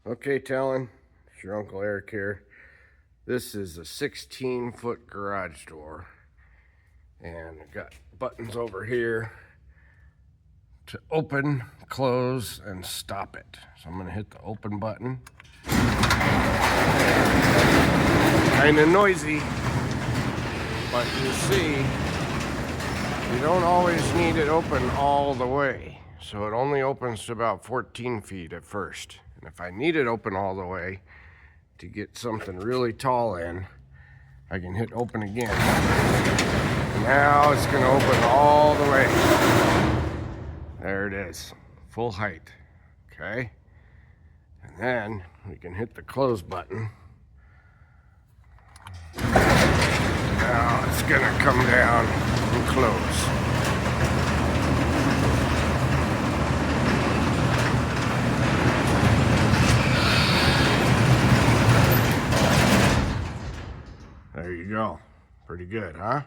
Okay, Talon, it's your Uncle Eric here. This is a 16-foot garage door, and I've got buttons over here to open, close, and stop it. So I'm gonna hit the open button. Kind of noisy, but you see, you don't always need it open all the way. So it only opens to about 14 feet at first. And if I need it open all the way to get something really tall in, I can hit open again. Now it's gonna open all the way. There it is, full height, okay? And then we can hit the close button. Now it's gonna come down and close. There you go. Pretty good, huh?